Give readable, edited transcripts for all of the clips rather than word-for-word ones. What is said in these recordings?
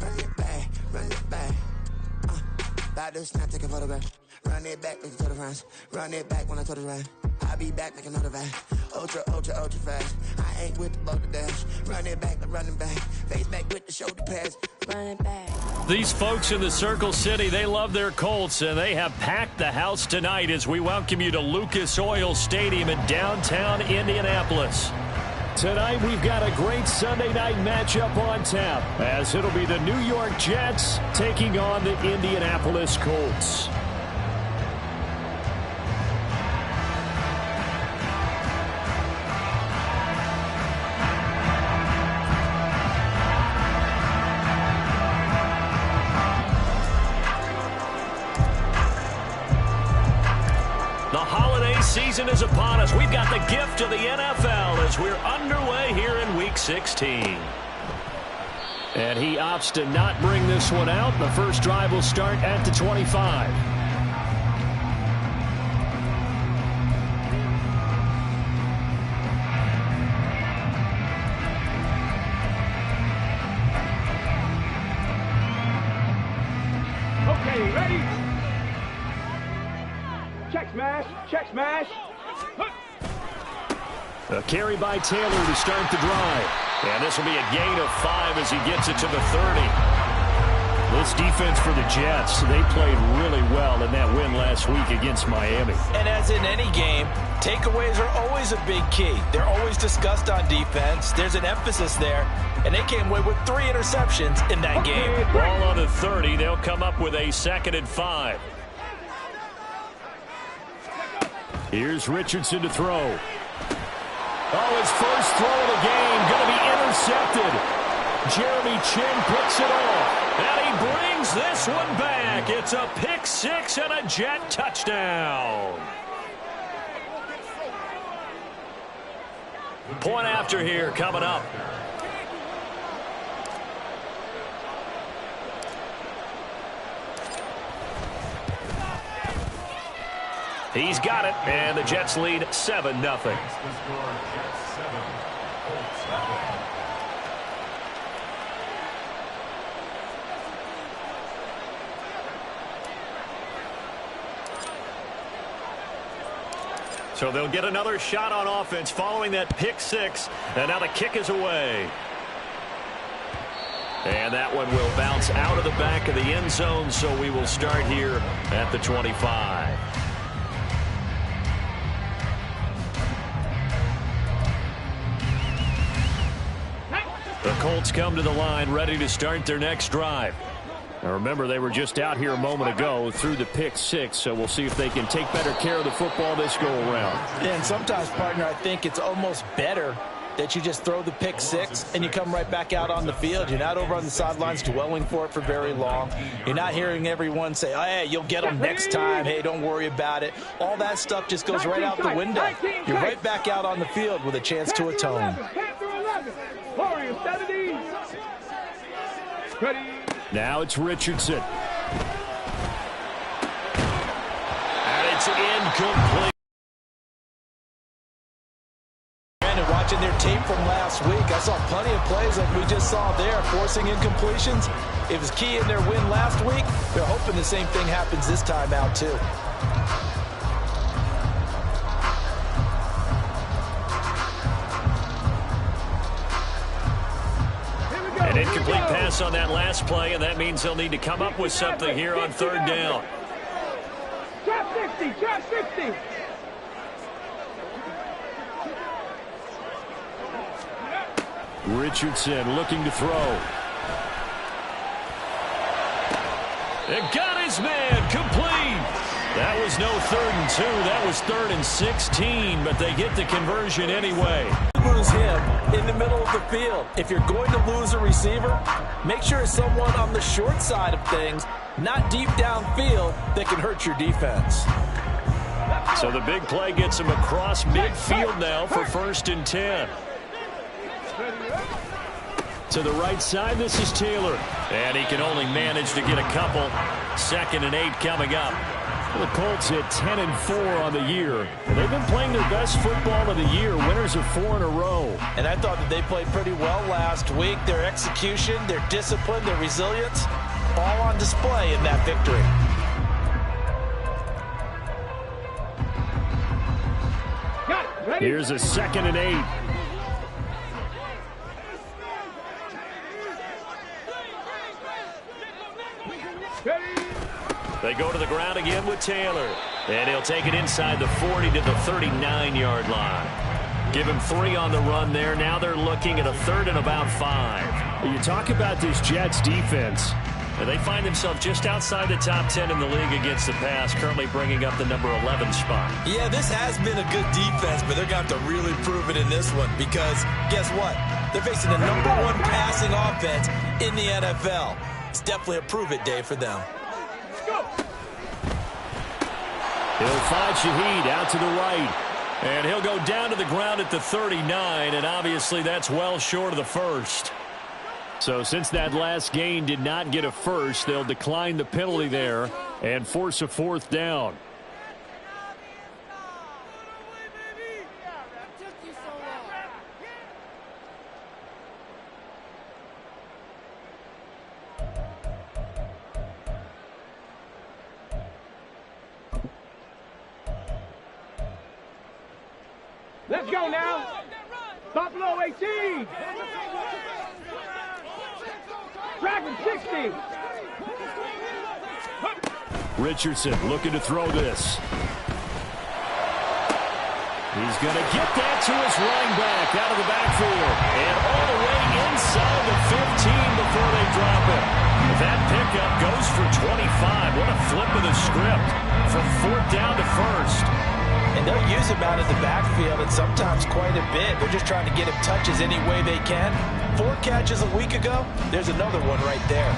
Run it back, run it back. About to snap, take a photograph. Run it back, make it to the front. Run it back when I told it right. I'll be back, make another back. Ultra, ultra, ultra fast. I ain't with the boat to dash. Run it back, I'm running back. Face back with the shoulder pass. Run it back. These folks in the Circle City, they love their Colts, and they have packed the house tonight as we welcome you to Lucas Oil Stadium in downtown Indianapolis. Tonight, we've got a great Sunday night matchup on tap, as it'll be the New York Jets taking on the Indianapolis Colts. Season is upon us. We've got the gift of the NFL as we're underway here in Week 16. And he opts to not bring this one out. The first drive will start at the 25. Okay, ready? Check smash, check smash. A carry by Taylor to start the drive. And this will be a gain of 5 as he gets it to the 30. This defense for the Jets, they played really well in that win last week against Miami. And as in any game, takeaways are always a big key. They're always discussed on defense. There's an emphasis there. And they came away with 3 interceptions in that game. Ball on the 30. They'll come up with a 2nd and 5. Here's Richardson to throw. Oh, his first throw of the game going to be intercepted. Jeremy Chin picks it off. And he brings this one back. It's a pick 6 and a Jet touchdown. Point after here coming up. He's got it, and the Jets lead 7-0. So they'll get another shot on offense following that pick 6, and now the kick is away. And that one will bounce out of the back of the end zone, so we will start here at the 25. The Colts come to the line ready to start their next drive. Now remember, they were just out here a moment ago through the pick 6, so we'll see if they can take better care of the football this go around. And sometimes, partner, I think it's almost better that you just throw the pick 6 and you come right back out on the field. You're not over on the sidelines dwelling for it for very long. You're not hearing everyone say, oh, hey, you'll get them next time. Hey, don't worry about it. All that stuff just goes right out the window. You're right back out on the field with a chance to atone. Now it's Richardson. And it's incomplete. And watching their tape from last week, I saw plenty of plays like we just saw there, forcing incompletions. It was key in their win last week. They're hoping the same thing happens this time out, too. An incomplete pass on that last play, and that means they'll need to come up with something here on 3rd down. Trap 60, trap 60. Richardson looking to throw. It got his man complete. That was no 3rd and 2. That was 3rd and 16, but they get the conversion anyway. Lose him in the middle of the field. If you're going to lose a receiver, make sure it's someone on the short side of things, not deep downfield, that can hurt your defense. So the big play gets him across midfield now for 1st and 10. To the right side, this is Taylor. And he can only manage to get a couple. 2nd and 8 coming up. The Colts hit 10-4 on the year. And they've been playing their best football of the year. Winners of 4 in a row. And I thought that they played pretty well last week. Their execution, their discipline, their resilience, all on display in that victory. Here's a 2nd and 8. They go to the ground again with Taylor. And he'll take it inside the 40 to the 39-yard line. Give him 3 on the run there. Now they're looking at a 3rd and about 5. You talk about this Jets defense. And they find themselves just outside the top 10 in the league against the pass, currently bringing up the number 11 spot. Yeah, this has been a good defense, but they're going to have to really prove it in this one because guess what? They're facing the number 1 passing offense in the NFL. It's definitely a prove-it day for them. He'll find Shaheed out to the right. And he'll go down to the ground at the 39, and obviously that's well short of the first. So since that last gain did not get a first, they'll decline the penalty there and force a 4th down. Let's go now. Buffalo 18. Dragon 60. Richardson looking to throw this. He's going to get that to his running back out of the backfield. And all the way inside the 15 before they drop it. That pickup goes for 25. What a flip of the script from 4th down to 1st. And they'll use him out of the backfield, and sometimes quite a bit. They're just trying to get him touches any way they can. 4 catches a week ago, there's another one right there.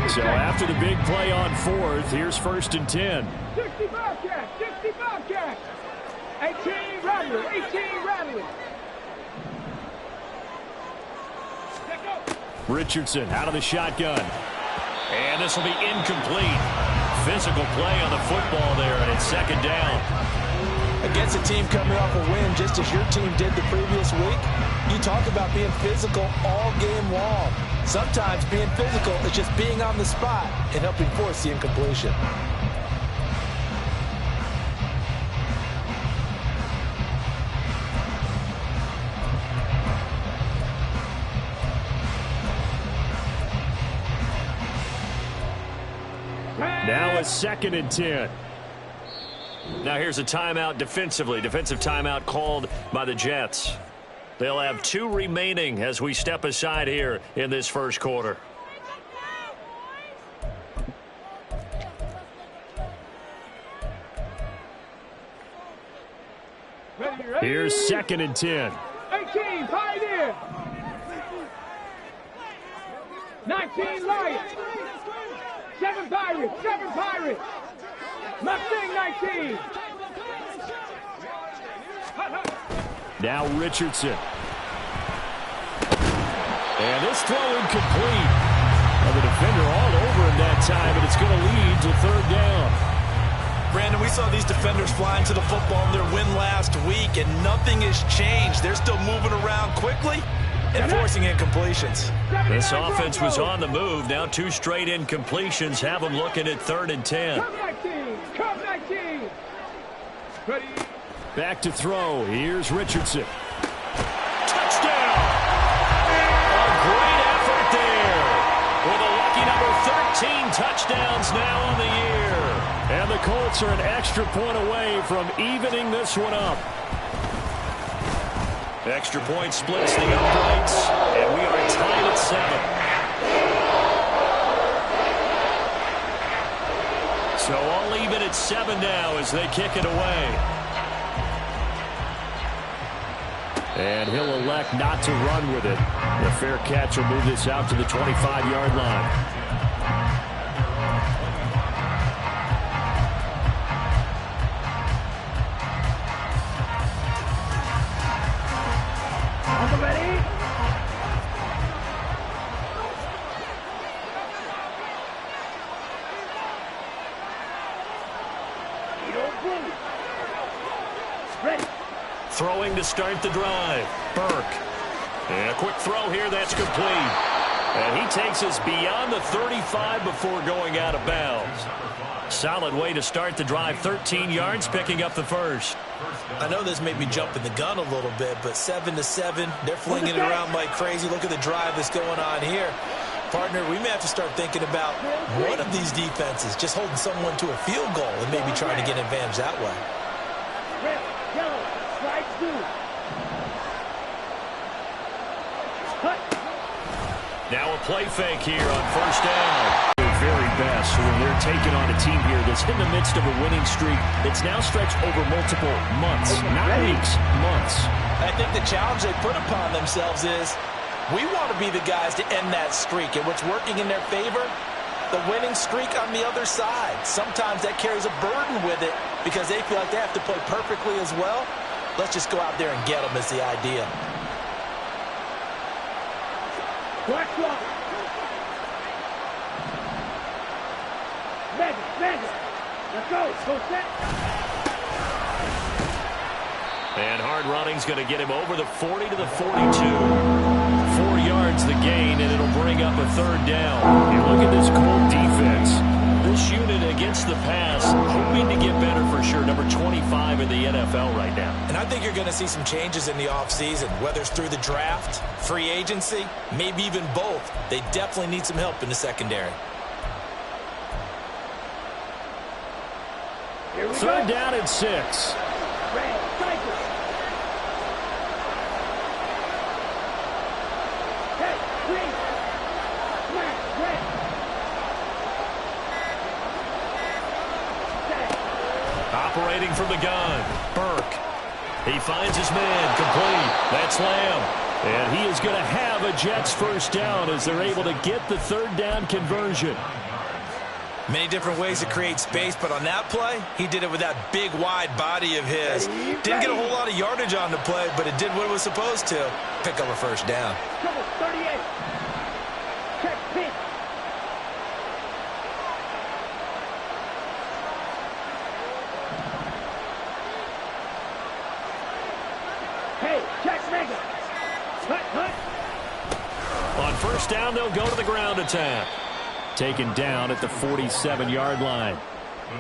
So after the big play on 4th, here's 1st and 10. 65 catch, 65 catch. 18 Rattler, 18 Rattler. Richardson out of the shotgun. And this will be incomplete. Physical play on the football there, and it's 2nd down. Against a team coming off a win, just as your team did the previous week, you talk about being physical all game long. Sometimes being physical is just being on the spot and helping force the incompletion. Now a 2nd and 10. Now here's a timeout defensively. Defensive timeout called by the Jets. They'll have 2 remaining as we step aside here in this first quarter. Here's 2nd and 10. 18 Pioneer. 19 Lions. 7 Pirates, 7 Pirates. Mustang 19. Now Richardson. And this throw incomplete. Well, the defender all over him that time, and it's going to lead to 3rd down. Brandon, we saw these defenders flying to the football in their win last week, and nothing has changed. They're still moving around quickly and forcing incompletions. This offense was on the move. Now 2 straight incompletions have them looking at 3rd and 10. Come 19. Ready. Back to throw. Here's Richardson. Touchdown! A great effort there. With a lucky number 13 touchdowns now on the year. And the Colts are an extra point away from evening this one up. Extra point splits the uprights, and we are tied at 7. So all even at 7 now as they kick it away. And he'll elect not to run with it. The fair catch will move this out to the 25-yard line. Ready? Throwing to start the drive. Burke. And a quick throw here. That's complete. And he takes us beyond the 35 before going out of bounds. Solid way to start the drive. 13 yards, picking up the first. I know this made me jump in the gun a little bit, but 7-7, they're flinging it around like crazy. Look at the drive that's going on here. Partner, we may have to start thinking about one of these defenses, just holding someone to a field goal and maybe trying to get an advantage that way. Red, yellow, slide through. Cut. Now a play fake here on first down. Their very best when they're taking on a team here that's in the midst of a winning streak that's now stretched over multiple months, not weeks, months. I think the challenge they put upon themselves is we want to be the guys to end that streak, and what's working in their favor, the winning streak on the other side. Sometimes that carries a burden with it because they feel like they have to play perfectly as well. Let's just go out there and get them is the idea. Black block. Mega. Let's go. Go set. And hard running's going to get him over the 40 to the 42. 4 yards the gain, and it'll bring up a third down. You look at this Colt defense. This unit against the pass, hoping to get better for sure. Number 25 in the NFL right now. And I think you're going to see some changes in the offseason, whether it's through the draft, free agency, maybe even both. They definitely need some help in the secondary. Here we Third go. down and 6. Red, cycle. Hey, green. Black, red. Operating from the gun, Burke. He finds his man, complete. That's Lamb. And he is going to have a Jets first down as they're able to get the third down conversion. Many different ways to create space, but on that play, he did it with that big, wide body of his. Didn't get a whole lot of yardage on the play, but it did what it was supposed to. Pick up a first down. Trouble, 38. Check, pitch. Hey, check, mega. Cut. On first down, they'll go to the ground attack. Taken down at the 47-yard line. The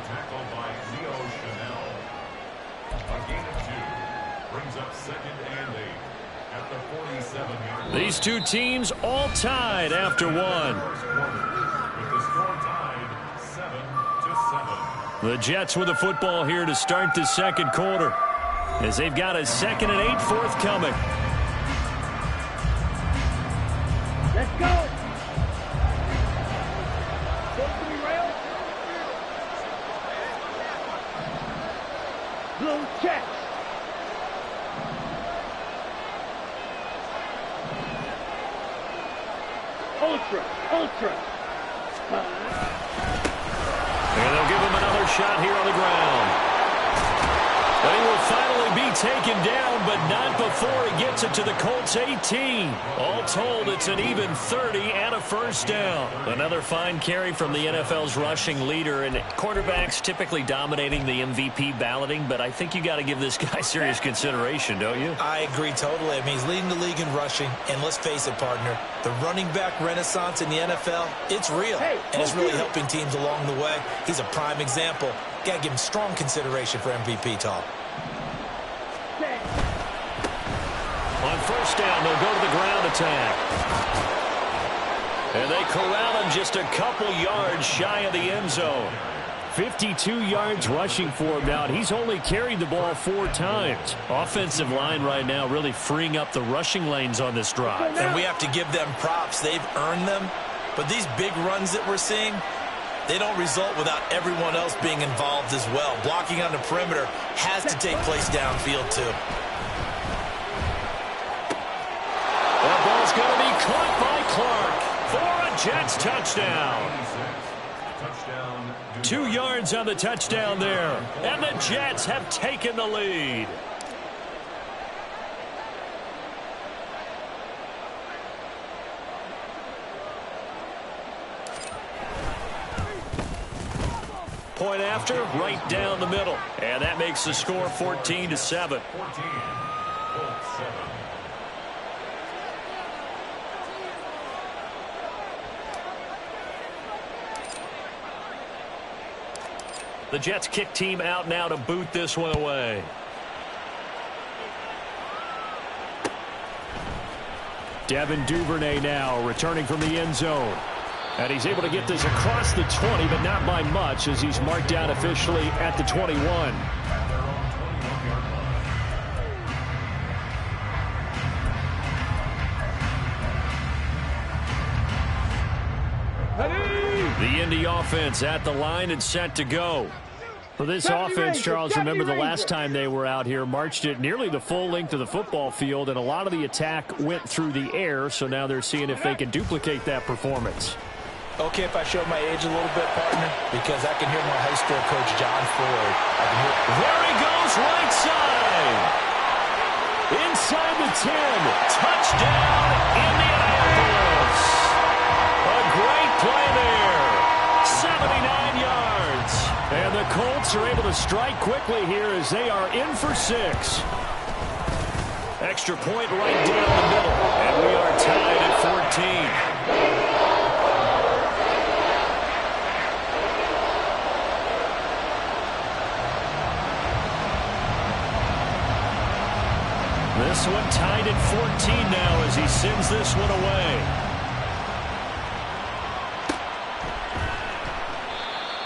tackle by Leo Chanel. A gain of 2 brings up 2nd and 8 at the 47-yard line. These two teams all tied after one. First quarter, with the score tied 7-7. The Jets with the football here to start the second quarter as they've got a 2nd and 8 forthcoming. Let's go. Blue check. Ultra. And they'll give him another shot here on the ground. But he will finally be taken down, but not before he gets it to the Colts 18. All told, it's an even 30 and a first down. Another fine carry from the NFL's rushing leader, and quarterbacks typically dominating the MVP balloting, but I think you got to give this guy serious consideration, don't you? I agree totally. I mean, he's leading the league in rushing, and let's face it, partner, the running back renaissance in the NFL, it's real, and it's really helping teams along the way. He's a prime example. Got to give him strong consideration for MVP talk. On first down, they'll go to the ground attack. And they corral him just a couple yards shy of the end zone. 52 yards rushing for him now. He's only carried the ball 4 times. Offensive line right now really freeing up the rushing lanes on this drive. And we have to give them props. They've earned them. But these big runs that we're seeing, they don't result without everyone else being involved as well. Blocking on the perimeter has to take place downfield too. That ball's going to be caught by Clark for a Jets touchdown. 2 yards on the touchdown there. And the Jets have taken the lead. Point after, right down the middle. And that makes the score 14-7. The Jets kick team out now to boot this one away. Devin Duvernay now returning from the end zone. And he's able to get this across the 20, but not by much as he's marked down officially at the 21. The Indy offense at the line and set to go. For this offense, Charles, remember the last time they were out here, marched it nearly the full length of the football field, and a lot of the attack went through the air, so now they're seeing if they can duplicate that performance. Okay, if I show my age a little bit, partner, because I can hear my high school coach, John Ford. There he goes, right side. Inside the 10. Touchdown, Indianapolis. A great play there. 79 yards. And the Colts are able to strike quickly here as they are in for 6. Extra point right down the middle. And we are tied at 14. This one tied at 14 now as he sends this one away.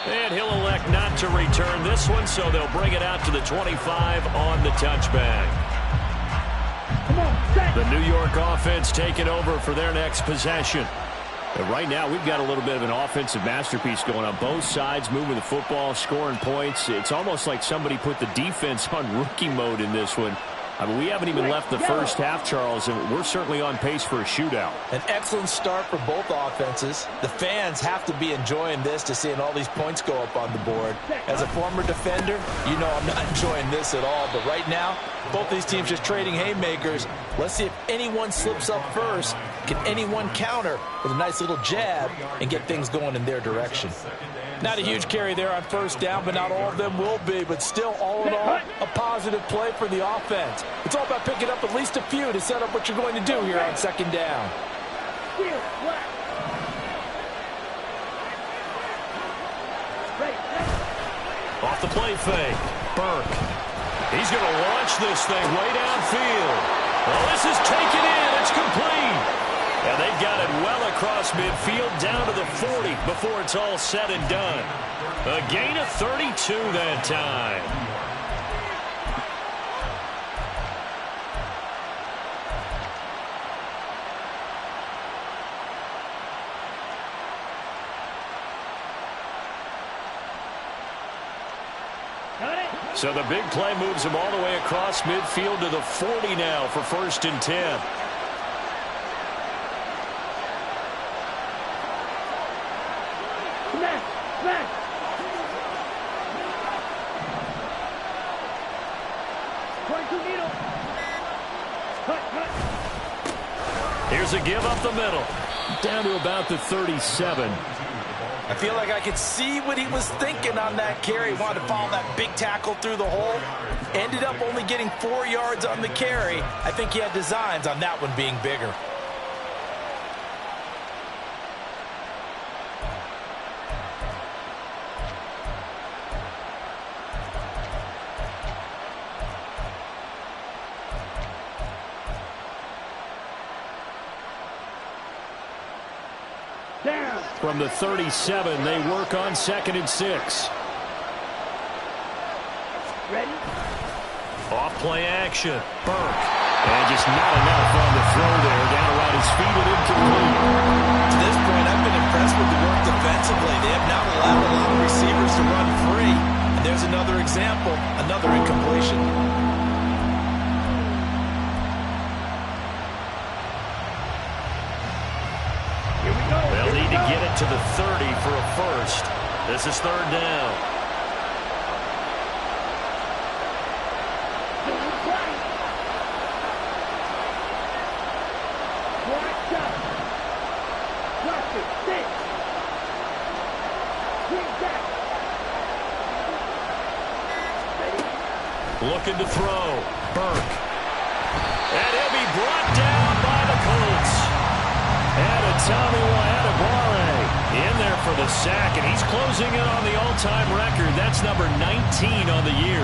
And he'll elect not to return this one, so they'll bring it out to the 25 on the touchback. The New York offense taking over for their next possession. And right now, we've got a little bit of an offensive masterpiece going on. Both sides moving the football, scoring points. It's almost like somebody put the defense on rookie mode in this one. I mean, we haven't even left the first half, Charles, and we're certainly on pace for a shootout. An excellent start for both offenses. The fans have to be enjoying this to seeing all these points go up on the board. As a former defender, you know I'm not enjoying this at all. But right now, both these teams just trading haymakers. Let's see if anyone slips up first. Can anyone counter with a nice little jab and get things going in their direction? Not a huge carry there on first down, but not all of them will be. But still, all in all, a positive play for the offense. It's all about picking up at least a few to set up what you're going to do here on second down. Off the play fake, Burke. He's going to launch this thing way downfield. Well, this is taken in. It's complete. And they've got it well across midfield down to the 40 before it's all said and done. A gain of 32 that time. So the big play moves them all the way across midfield to the 40 now for 1st and 10. Here's a give up the middle. Down to about the 37. I feel like I could see what he was thinking on that carry. He wanted to follow that big tackle through the hole. Ended up only getting 4 yards on the carry. I think he had designs on that one being bigger. From the 37, they work on 2nd and 6. Ready? Off play action. Burke. And just not enough on the throw there. Down around his feet and incomplete. To this point, I've been impressed with the work defensively. They have now allowed a lot of receivers to run free. And there's another example, another incompletion. They'll need to get it to the 30 for a first. This is 3rd down. Looking to throw. Burke. And he'll be brought down by the Colts. And a Tommy Adebawore in there for the sack, and he's closing in on the all-time record. That's number 19 on the year.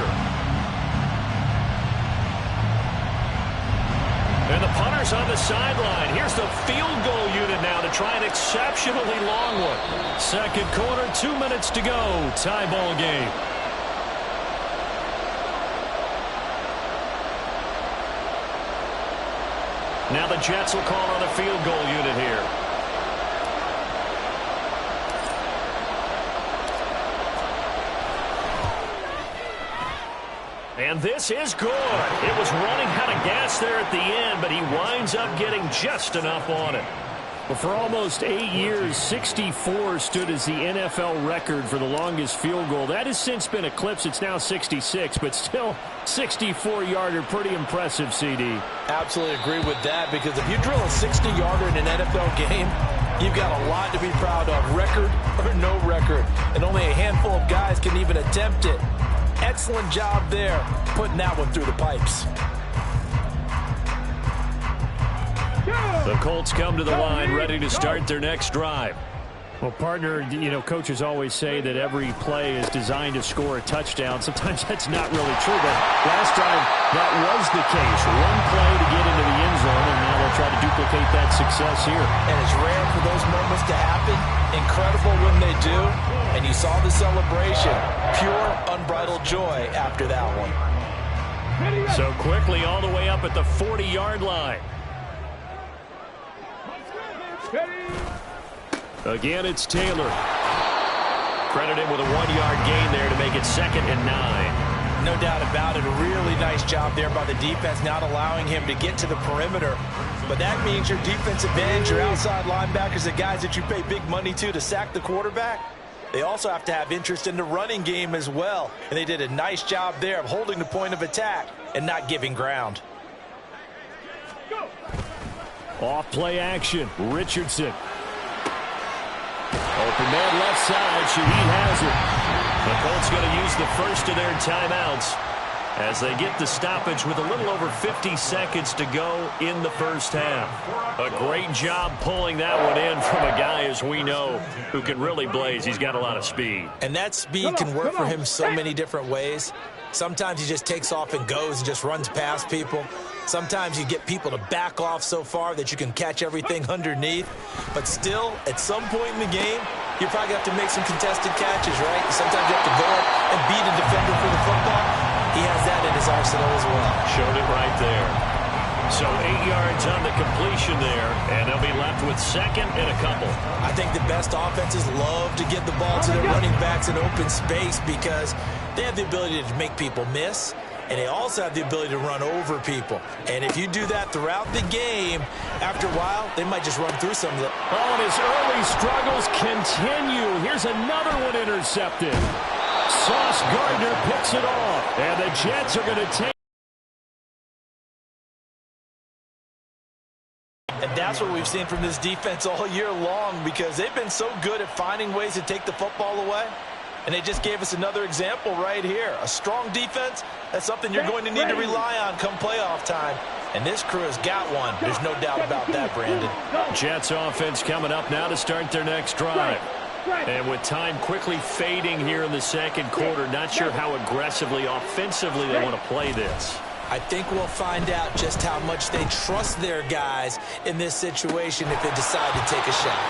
And the punter's on the sideline. Here's the field goal unit now to try an exceptionally long one. Second quarter, 2 minutes to go. Tie ball game. Now the Jets will call on the field goal unit here. And this is good. It was running out of gas there at the end, but he winds up getting just enough on it. Well, for almost 8 years, 64 stood as the NFL record for the longest field goal. That has since been eclipsed. It's now 66, but still 64-yarder. Pretty impressive, CD. Absolutely agree with that, because if you drill a 60-yarder in an NFL game, you've got a lot to be proud of, record or no record. And only a handful of guys can even attempt it. Excellent job there, putting that one through the pipes. The Colts come to the line, ready to start their next drive. Well, partner, you know, coaches always say that every play is designed to score a touchdown. Sometimes that's not really true, but last time that was the case. One play to get into the end zone, and now they'll try to duplicate that success here. And it's rare for those moments to happen. Incredible when they do. And you saw the celebration. Pure, unbridled joy after that one. So quickly all the way up at the 40-yard line. Again, it's Taylor. Credit him with a 1-yard gain there to make it 2nd and 9. No doubt about it. A really nice job there by the defense, not allowing him to get to the perimeter. But that means your defensive ends, your outside linebackers, the guys that you pay big money to sack the quarterback, they also have to have interest in the running game as well. And they did a nice job there of holding the point of attack and not giving ground. Off play action. Richardson. Open man left side. Shaheed has it. The Colts going to use the first of their timeouts as they get the stoppage with a little over 50 seconds to go in the first half. A great job pulling that one in from a guy, as we know, who can really blaze. He's got a lot of speed. And that speed can work for him so many different ways. Sometimes he just takes off and goes and just runs past people. Sometimes you get people to back off so far that you can catch everything underneath. But still, at some point in the game, you probably have to make some contested catches, right? Sometimes you have to go up and beat a defender for the football. He has that in his arsenal as well. Showed it right there. So 8 yards on the completion there, and they'll be left with 2nd and a couple. I think the best offenses love to get the ball to their running backs in open space because they have the ability to make people miss, and they also have the ability to run over people. And if you do that throughout the game, after a while, they might just run through some of the... Oh, and his early struggles continue. Here's another one intercepted. Sauce Gardner picks it off, and the Jets are going to take... And that's what we've seen from this defense all year long, because they've been so good at finding ways to take the football away. And they just gave us another example right here. A strong defense, that's something you're going to need to rely on come playoff time. And this crew has got one. There's no doubt about that, Brandon. Jets offense coming up now to start their next drive. And with time quickly fading here in the second quarter, not sure how aggressively, offensively they want to play this. I think we'll find out just how much they trust their guys in this situation if they decide to take a shot.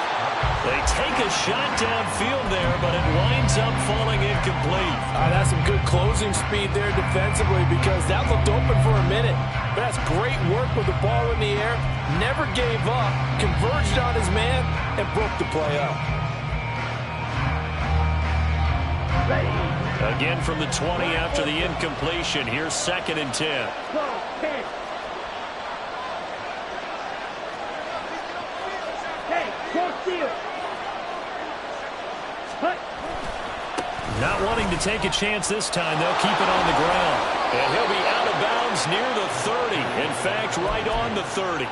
They take a shot downfield there, but it winds up falling incomplete. That's some good closing speed there defensively, because that looked open for a minute. But that's great work with the ball in the air. Never gave up, converged on his man, and broke the play up. Again from the 20 after the incompletion. Here's 2nd and 10. Not wanting to take a chance this time. They'll keep it on the ground. And he'll be out of bounds near the 30. In fact, right on the 30.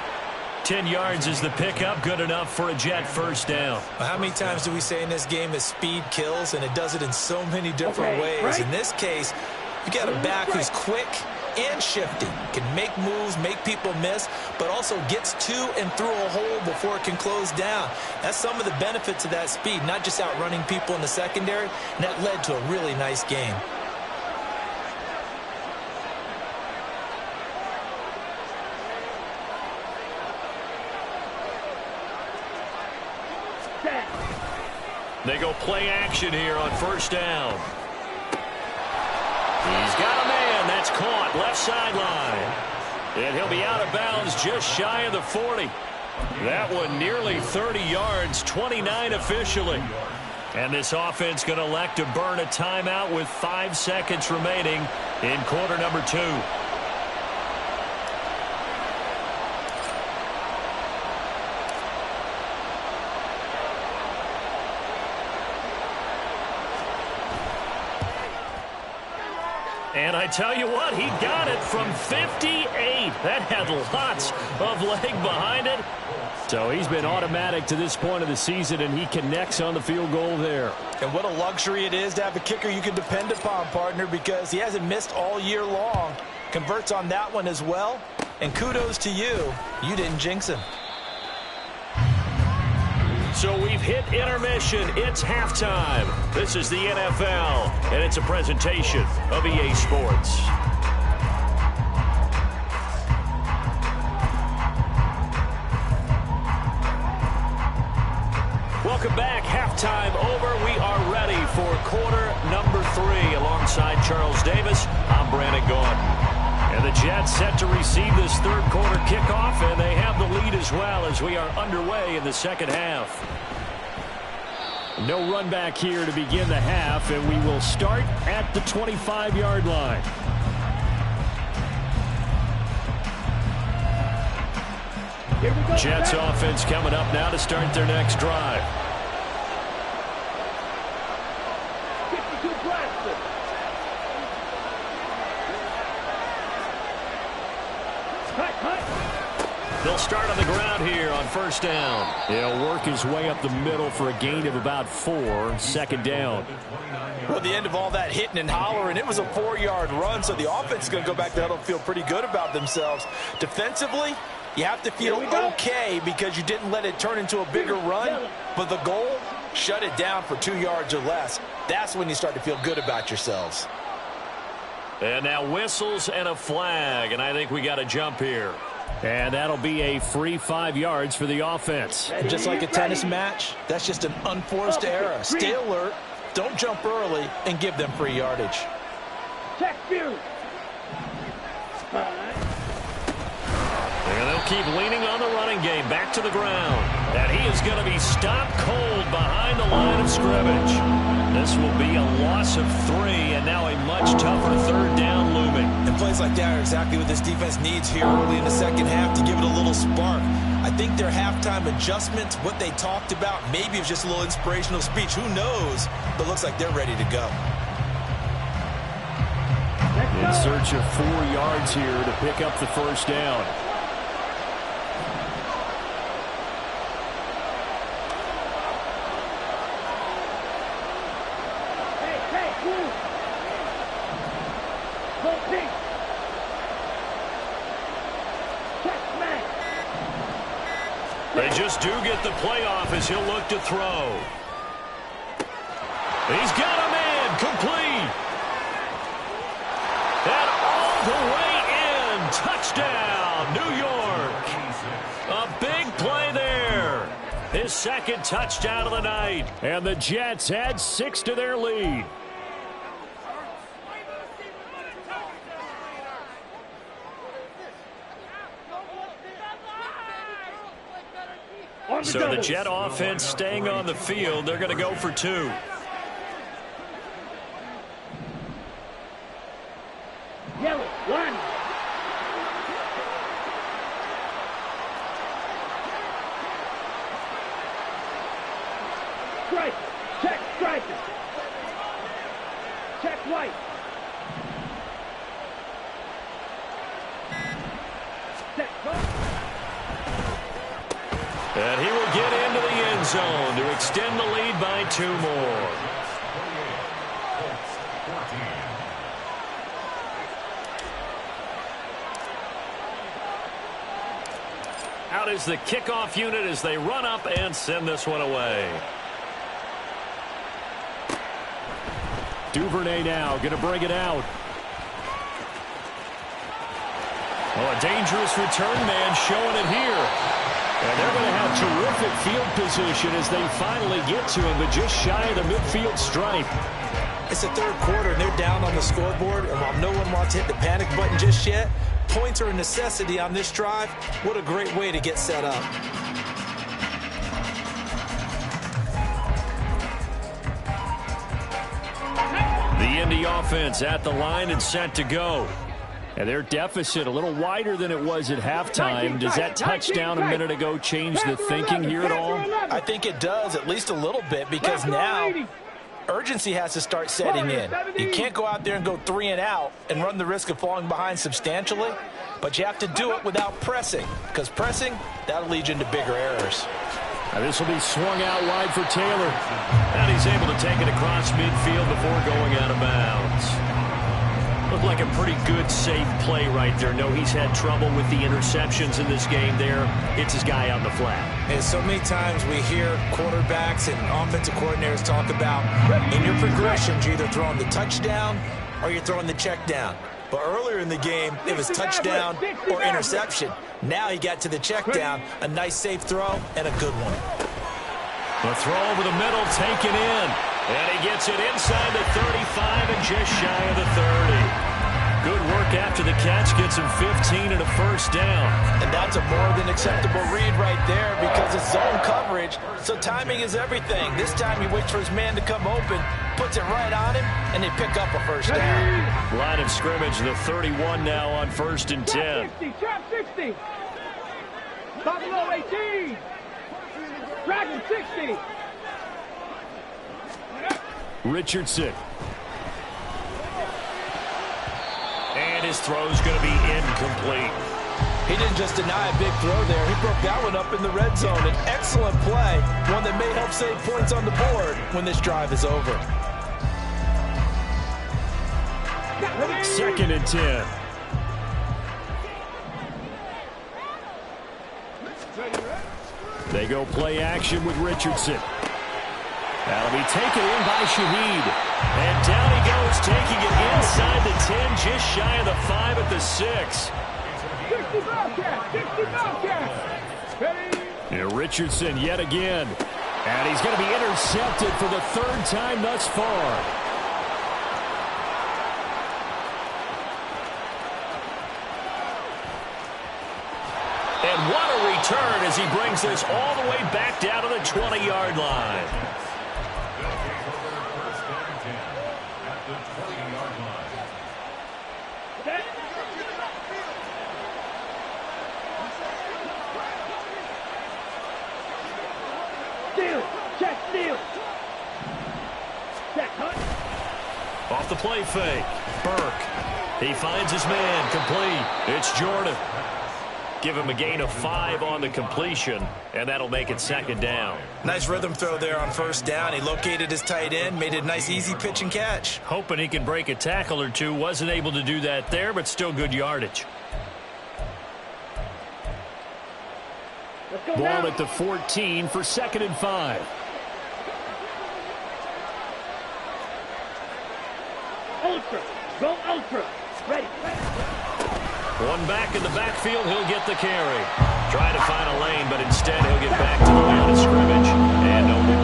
10 yards is the pickup, good enough for a Jet first down. How many times do we say in this game that speed kills, and it does it in so many different ways? In this case, you got a back who's quick, and shifty. Can make moves, make people miss, but also gets to and through a hole before it can close down. That's some of the benefits of that speed, not just outrunning people in the secondary, and that led to a really nice game. They go play action here on first down. He's got a man. That's caught left sideline. And he'll be out of bounds just shy of the 40. That one nearly 30 yards, 29 officially. And this offense going to elect to burn a timeout with 5 seconds remaining in quarter number 2. And I tell you what, he got it from 58. That had lots of leg behind it. So he's been automatic to this point of the season, and he connects on the field goal there. And what a luxury it is to have a kicker you can depend upon, partner, because he hasn't missed all year long. Converts on that one as well. And kudos to you. You didn't jinx him. So we've hit intermission. It's halftime. This is the NFL, and it's a presentation of EA Sports. Welcome back. Halftime over. We are ready for quarter number 3. Alongside Charles Davis, I'm Brandon Gaudin. And the Jets set to receive this third quarter kickoff, and they have the lead as well as we are underway in the second half. No run back here to begin the half, and we will start at the 25-yard line. Jets offense coming up now to start their next drive. They'll start on the ground here on first down. He'll work his way up the middle for a gain of about 4. Second down. Well, the end of all that hitting and hollering, it was a 4-yard run, so the offense is going to go back to huddle and feel pretty good about themselves. Defensively, you have to feel okay because you didn't let it turn into a bigger run, but the goal, shut it down for 2 yards or less. That's when you start to feel good about yourselves. And now whistles and a flag, and I think we got a jump here. And that'll be a free 5 yards for the offense. And just like a tennis match, that's just an unforced error. Stay alert, don't jump early, and give them free yardage. Check view. And they'll keep leaning on the running game. Back to the ground. And he is going to be stopped cold behind the line of scrimmage. This will be a loss of 3, and now a much tougher third down looming. And plays like that are exactly what this defense needs here early in the second half to give it a little spark. I think their halftime adjustments, what they talked about, maybe it was just a little inspirational speech. Who knows? But looks like they're ready to go. In search of 4 yards here to pick up the first down. They just do get the playoff as he'll look to throw. He's got a man complete. And all the way in. Touchdown, New York. A big play there. His second touchdown of the night. And the Jets add 6 to their lead. So the Jet offense staying on the field. They're going to go for 2. Yellow, 1. Strike. Check striker. Check white. Set close. And he will get into the end zone to extend the lead by 2 more. out is the kickoff unit as they run up and send this one away. Duvernay now going to bring it out. Oh, a dangerous return man showing it here. And they're going to have terrific field position as they finally get to him, but just shy of the midfield stripe. It's the third quarter, and they're down on the scoreboard. And while no one wants to hit the panic button just yet, points are a necessity on this drive. What a great way to get set up. The Indy offense at the line and set to go. And their deficit a little wider than it was at halftime. Does that touchdown a minute ago change the thinking here at all? I think it does, at least a little bit, because now urgency has to start setting in. You can't go out there and go 3 and out and run the risk of falling behind substantially, but you have to do it without pressing, because pressing, that'll lead you into bigger errors. Now this will be swung out wide for Taylor. And he's able to take it across midfield before going out of bounds. Looked like a pretty good, safe play right there. No, he's had trouble with the interceptions in this game there. Hits his guy on the flat. And so many times we hear quarterbacks and offensive coordinators talk about in your progressions, you're either throwing the touchdown or you're throwing the check down. But earlier in the game, it was touchdown or interception. Now he got to the check down, a nice safe throw, and a good one. The throw over the middle, taken in. And he gets it inside the 35 and just shy of the 30. Good work after the catch, gets him 15 and a first down. And that's a more than acceptable read right there because it's zone coverage, so timing is everything. This time he waits for his man to come open, puts it right on him, and they pick up a first down. Line of scrimmage, the 31 now on 1st and 10. Trap 60. Buffalo 18. Dragon 60. Richardson. And his throw's going to be incomplete. He didn't just deny a big throw there. He broke that one up in the red zone. An excellent play, one that may help save points on the board when this drive is over. 2nd and 10. They go play action with Richardson. That'll be taken in by Shaheed. And down he goes, taking it inside the 10, just shy of the 5 at the 6. 60 Bobcats, 60 Bobcats. And Richardson yet again. And he's going to be intercepted for the 3rd time thus far. And what a return as he brings this all the way back down to the 20-yard line. Off the play fake, Burke. He finds his man, complete. It's Jordan. Give him a gain of 5 on the completion, and that'll make it 2nd down. Nice rhythm throw there on 1st down. He located his tight end, made it a nice easy pitch and catch. Hoping he can break a tackle or two. Wasn't able to do that there, but still good yardage. Ball at the 14 for 2nd and 5. Ultra. Go ultra. Ready. One back in the backfield, he'll get the carry. Try to find a lane, but instead he'll get back to the line of scrimmage. And no more.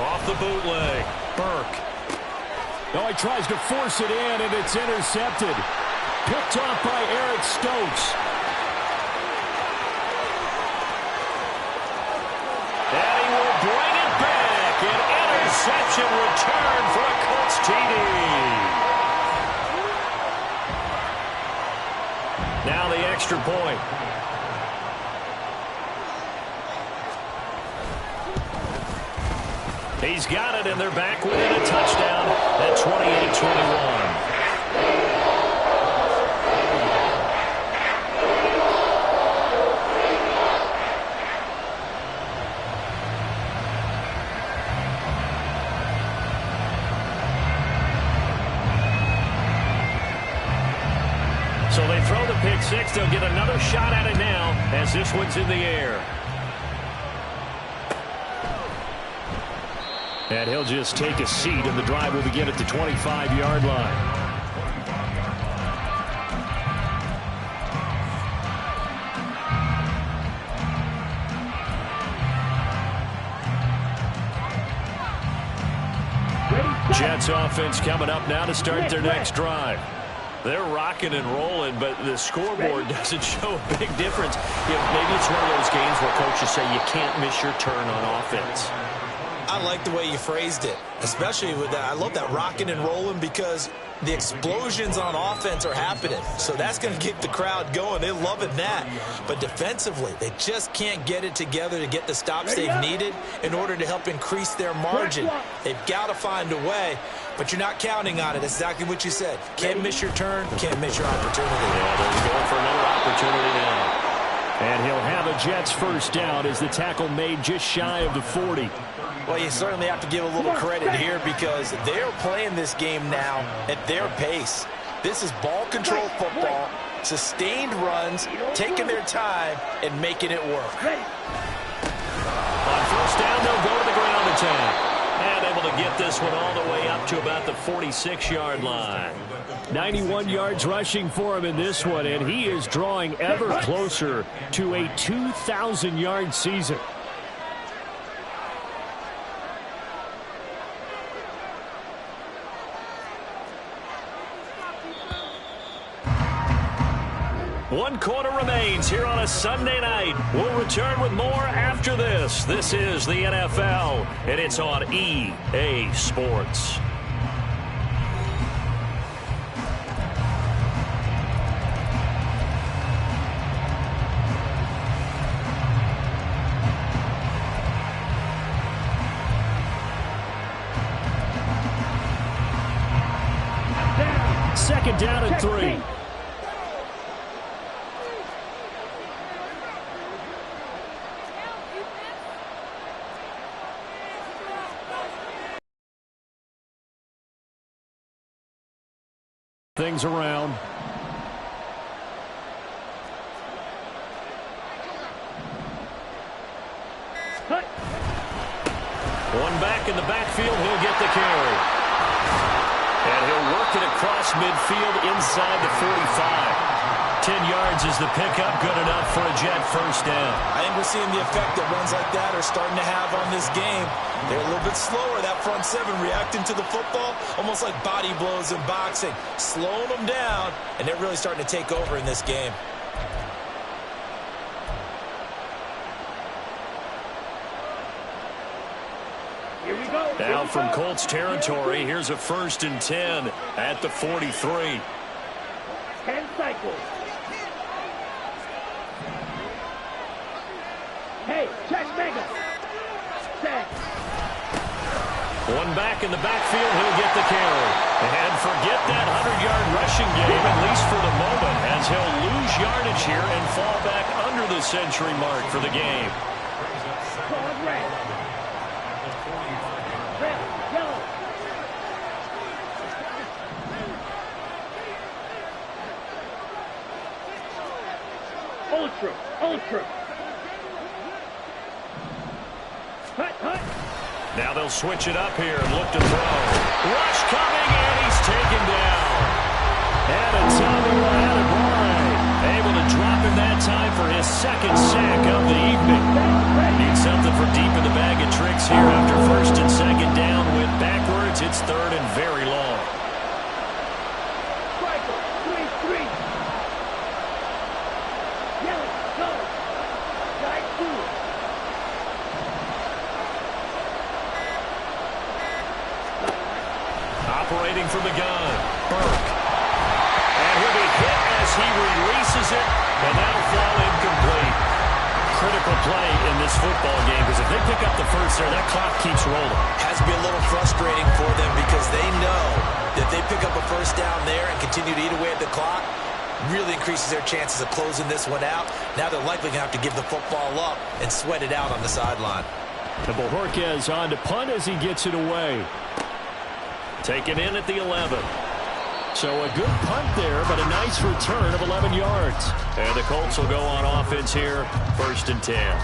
Off the bootleg, Burke. Oh, he tries to force it in, and it's intercepted. Picked off by Eric Stokes. And he will bring it back. An interception return for a Colts TD. Now the extra point. He's got it, and they're back within a touchdown at 28-21. They throw the pick six. They'll get another shot at it now as this one's in the air. And he'll just take a seat, and the drive will begin at the 25-yard line. Jets offense coming up now to start their next drive. They're rocking and rolling, but the scoreboard doesn't show a big difference. Maybe it's one of those games where coaches say you can't miss your turn on offense. I like the way you phrased it, especially with that. I love that rocking and rolling because the explosions on offense are happening. So that's going to keep the crowd going. They're loving that. But defensively, they just can't get it together to get the stops they've needed in order to help increase their margin. They've got to find a way, but you're not counting on it. It's exactly what you said. Can't miss your turn, can't miss your opportunity. Yeah, they're going for another opportunity now. And he'll have a Jets first down as the tackle made just shy of the 40. Well, you certainly have to give a little credit here because they're playing this game now at their pace. This is ball control football, sustained runs, taking their time, and making it work. On first down, they'll go to the ground attack. And able to get this one all the way up to about the 46-yard line. 91 yards rushing for him in this one, and he is drawing ever closer to a 2,000-yard season. One quarter remains here on a Sunday night. We'll return with more after this. This is the NFL, and it's on EA Sports. Second down and 3. Things around. One back in the backfield, he'll get the carry. And he'll work it across midfield inside the 45. 10 yards is the pickup, good enough for a Jet first down. I think we're seeing the effect that runs like that are starting to have on this game. They're a little bit slower, that front seven, reacting to the football, almost like body blows in boxing, slowing them down, and they're really starting to take over in this game. Here we go. Now from Colts territory, here's a 1st and 10 at the 43. 10 cycles. Hey, check mega. Set. One back in the backfield, he'll get the carry. And forget that 100-yard rushing game, at least for the moment, as he'll lose yardage here and fall back under the century mark for the game. Red. Red, yellow. Ultra, ultra. Hut, hut. Now they'll switch it up here and look to throw. Rush coming, and he's taken down. And a Tommy Adebawore able to drop him that time for his second sack of the evening. Need something for deep in the bag of tricks here after 1st and 2nd down. Went backwards. It's 3rd and very long. Operating from the gun, Burke. And he'll be hit as he releases it, and that'll fall incomplete. Critical play in this football game, because if they pick up the first there, that clock keeps rolling. Has to be a little frustrating for them because they know that they pick up a first down there and continue to eat away at the clock, really increases their chances of closing this one out. Now they're likely going to have to give the football up and sweat it out on the sideline. And Bojorquez on to punt as he gets it away. Taken in at the 11. So a good punt there, but a nice return of 11 yards. And the Colts will go on offense here, 1st and 10.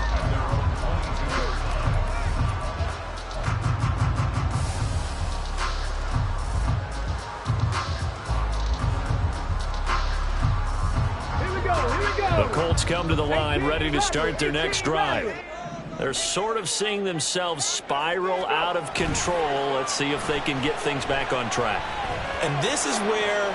The Colts come to the line ready to start their next drive. They're sort of seeing themselves spiral out of control. Let's see if they can get things back on track. And this is where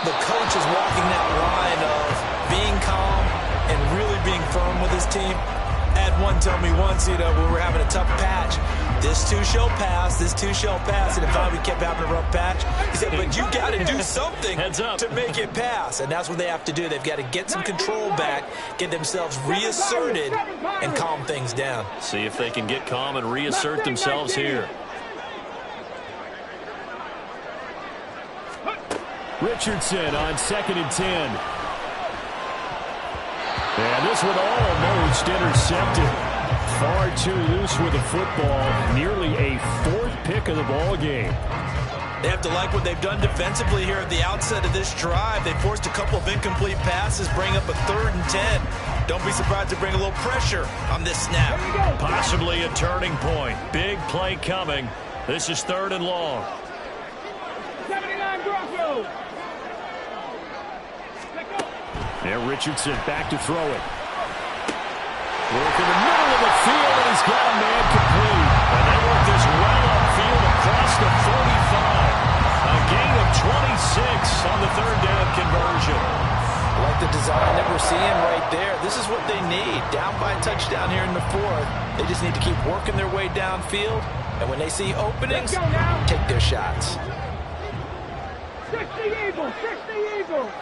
the coach is walking that line of being calm and really being firm with his team. I had one tell me once, when we were having a tough patch, this too shall pass, this too shall pass. And if we kept having a rough patch, he said, but you got to do something to make it pass. And that's what they have to do. They've got to get some control back, get themselves reasserted, and calm things down. See if they can get calm and reassert themselves here. Richardson on 2nd and 10. And this one almost intercepted. Far too loose with the football. Nearly a 4th pick of the ball game. They have to like what they've done defensively here at the outset of this drive. They forced a couple of incomplete passes, bring up a 3rd and 10. Don't be surprised to bring a little pressure on this snap. Possibly a turning point. Big play coming. This is 3rd and long. 79 Broncos. Now Richardson back to throw it. Work in the middle of the field, and he's got a man complete. And they work this well upfield across the 45. A gain of 26 on the 3rd down conversion. I like the design that we're seeing right there. This is what they need. Down by a touchdown here in the 4th. They just need to keep working their way downfield. And when they see openings, take their shots. 60 Eagles, 60 Eagles.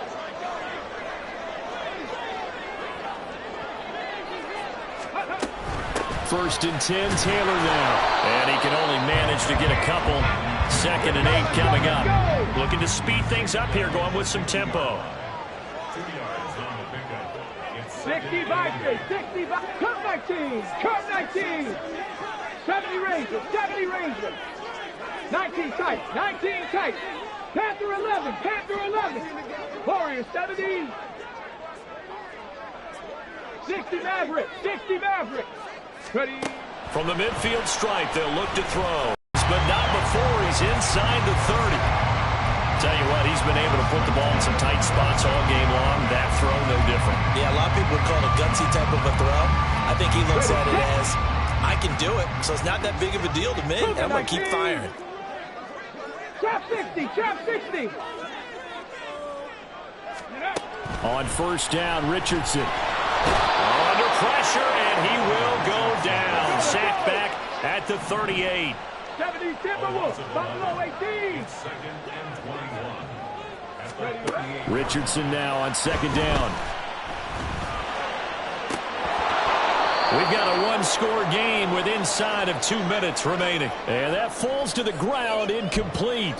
First and 10, Taylor now. And he can only manage to get a couple. 2nd and 8 coming up. Looking to speed things up here, going with some tempo. 65, 65, cut 19, cut 19. 70 Rangers, 70 Rangers. 19 tight, 19 tight. Panther 11, Panther 11. Warriors 70. 60 Mavericks, 60 Mavericks. Ready. From the midfield stripe, they'll look to throw. But not before he's inside the 30. Tell you what, he's been able to put the ball in some tight spots all game long. That throw, no different. Yeah, a lot of people would call it a gutsy type of a throw. I think he looks at it as, I can do it, so it's not that big of a deal to me, and I'm going to keep firing. Trap 60, trap 60. On 1st down, Richardson. Under pressure, and he will go down. Sacked back at the 38. 70 Timberwolves, Buffalo 18. Richardson now on 2nd down. We've got a one-score game with inside of 2 minutes remaining. And that falls to the ground, incomplete.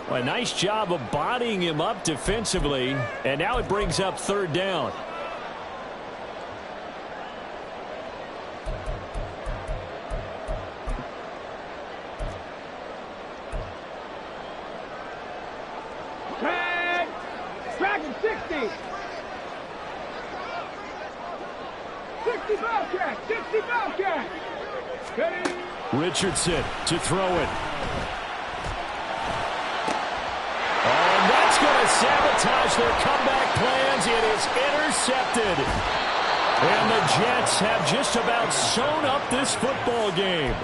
A nice job of bodying him up defensively. And now it brings up 3rd down. Dragon 60. 60 Bobcat, 60 Bobcat. Ready. Richardson to throw it. And that's going to sabotage their comeback plans. It is intercepted. And the Jets have just about sewn up this football game.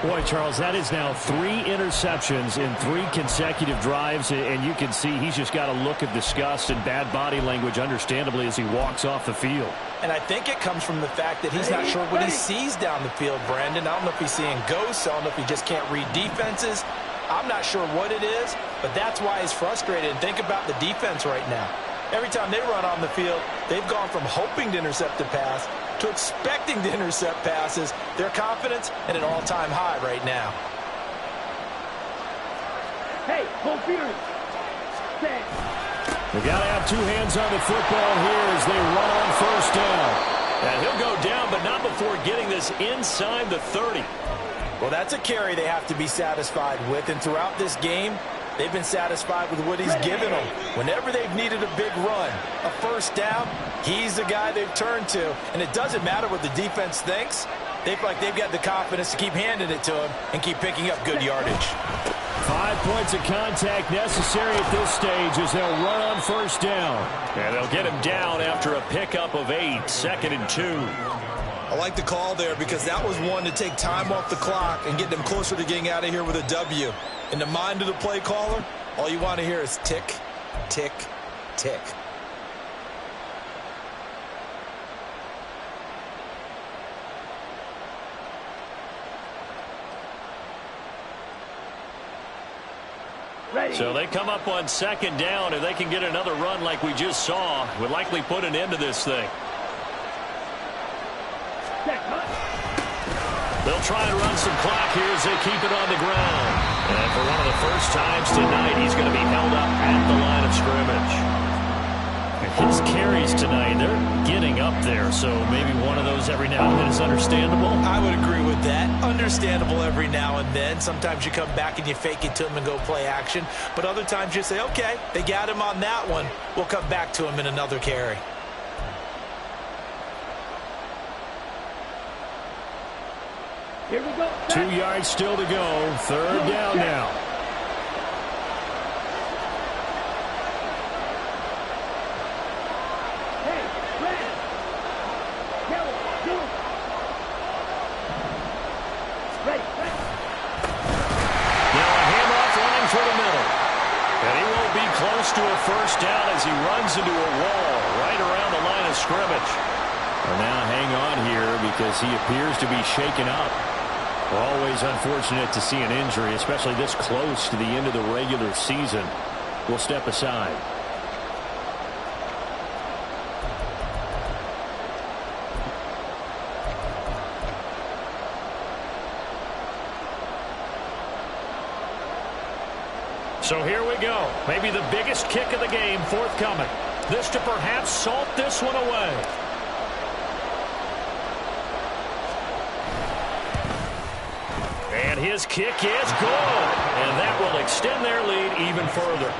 Boy, Charles, that is now 3 interceptions in 3 consecutive drives, and you can see he's just got a look of disgust and bad body language, understandably, as he walks off the field. And I think it comes from the fact that he's not sure what he sees down the field, Brandon. I don't know if he's seeing ghosts. I don't know if he just can't read defenses. I'm not sure what it is, but that's why he's frustrated. And think about the defense right now. Every time they run on the field, they've gone from hoping to intercept a pass to expecting to intercept passes. Their confidence at an all-time high right now. Hey, hold feet. They got to have 2 hands on the football here as they run on 1st down. And he'll go down, but not before getting this inside the 30. Well, that's a carry they have to be satisfied with. And throughout this game, They've been satisfied with what he's given them. Whenever they've needed a big run, a first down, he's the guy they've turned to. And it doesn't matter what the defense thinks. They feel like they've got the confidence to keep handing it to him and keep picking up good yardage. 5 points of contact necessary at this stage as they'll run on first down. And they'll get him down after a pickup of 8, 2nd and 2. I like the call there because that was one to take time off the clock and get them closer to getting out of here with a W. In the mind of the play caller, all you want to hear is tick, tick, tick. So they come up on 2nd down. If they can get another run like we just saw, would likely put an end to this thing. They'll try and run some clock here as they keep it on the ground. And for one of the first times tonight, he's going to be held up at the line of scrimmage. His carries tonight, they're getting up there, so maybe one of those every now and then is understandable. I would agree with that. Understandable every now and then. Sometimes you come back and you fake it to him and go play action. But other times you say, okay, they got him on that one. We'll come back to him in another carry. Here we go. 2 yards still to go. 3rd down now. Hey, Brad. Yellow, blue. Ready. Now a handoff running for the middle. And he will be close to a first down as he runs into a wall right around the line of scrimmage. Well, now hang on here because he appears to be shaken up. Always unfortunate to see an injury, especially this close to the end of the regular season. We'll step aside. So here we go. Maybe the biggest kick of the game forthcoming. This to perhaps salt this one away. And his kick is good. And that will extend their lead even further.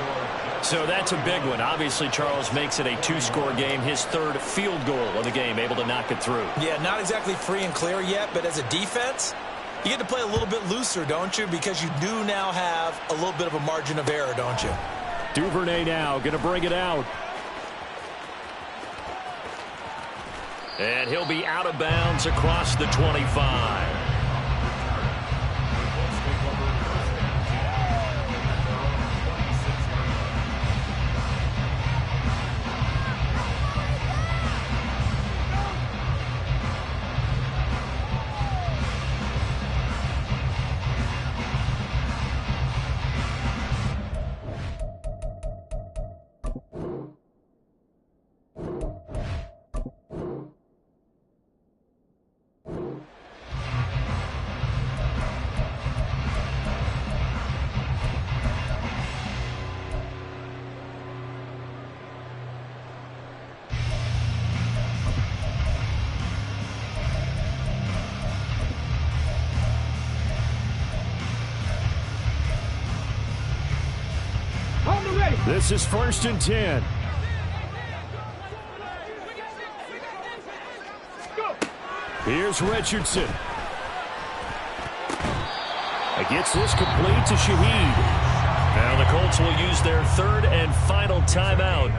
So that's a big one. Obviously, Charles makes it a 2-score game. His 3rd field goal of the game, able to knock it through. Yeah, not exactly free and clear yet, but as a defense, you get to play a little bit looser, don't you? Because you do now have a little bit of a margin of error, don't you? Duvernay now going to bring it out. And he'll be out of bounds across the 25. This is 1st and 10. Here's Richardson. Gets this complete to Shaheed. Now the Colts will use their 3rd and final timeout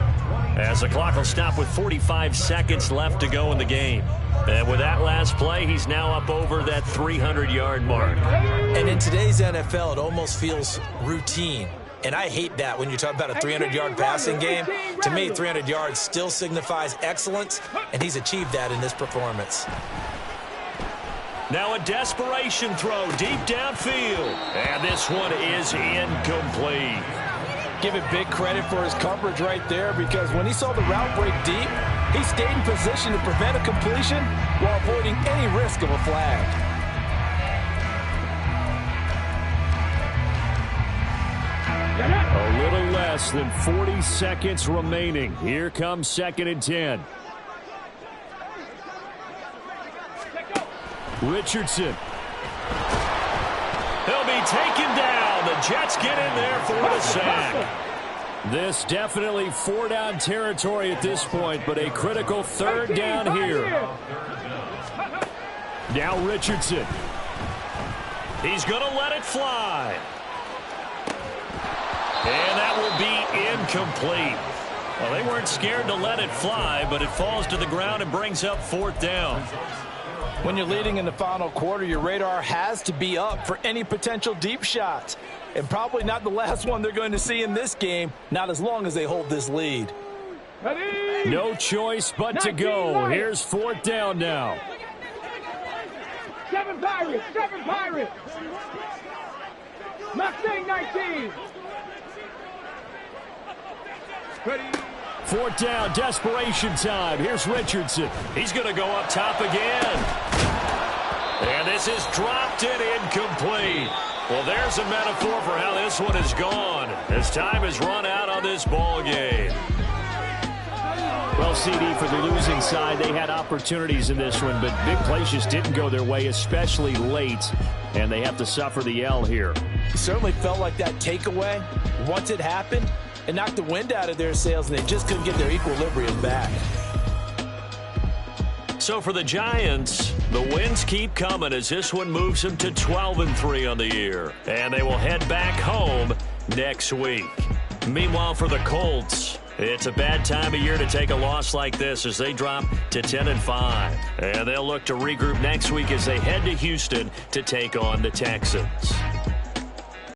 as the clock will stop with 45 seconds left to go in the game. And with that last play, he's now up over that 300-yard mark. And in today's NFL, it almost feels routine. And I hate that when you talk about a 300-yard passing game. To me, 300 yards still signifies excellence, and he's achieved that in this performance. Now a desperation throw deep downfield. And this one is incomplete. Give it big credit for his coverage right there, because when he saw the route break deep, he stayed in position to prevent a completion while avoiding any risk of a flag. A little less than 40 seconds remaining. Here comes 2nd and 10. Richardson. He'll be taken down. and the Jets get in there for the sack. This definitely 4-down territory at this point, but a critical 3rd down here. Now Richardson. He's going to let it fly. And that will be incomplete. Well, they weren't scared to let it fly, but it falls to the ground and brings up 4th down. When you're leading in the final quarter, your radar has to be up for any potential deep shots. And probably not the last one they're going to see in this game, not as long as they hold this lead. Ready? No choice but to go. Here's 4th down now. 7 Pirates, 7 Pirates. Mustang 19. Ready? 4th down, desperation time. Here's Richardson. He's going to go up top again. And this is dropped and incomplete. Well, there's a metaphor for how this one is gone, as time has run out on this ball game. Well, CD, for the losing side, they had opportunities in this one, but big plays just didn't go their way, especially late, and they have to suffer the L here. It certainly felt like that takeaway, once it happened, it knocked the wind out of their sails, and they just couldn't get their equilibrium back. So for the Giants, the wins keep coming as this one moves them to 12-3 on the year. And they will head back home next week. Meanwhile, for the Colts, it's a bad time of year to take a loss like this as they drop to 10-5. And they'll look to regroup next week as they head to Houston to take on the Texans.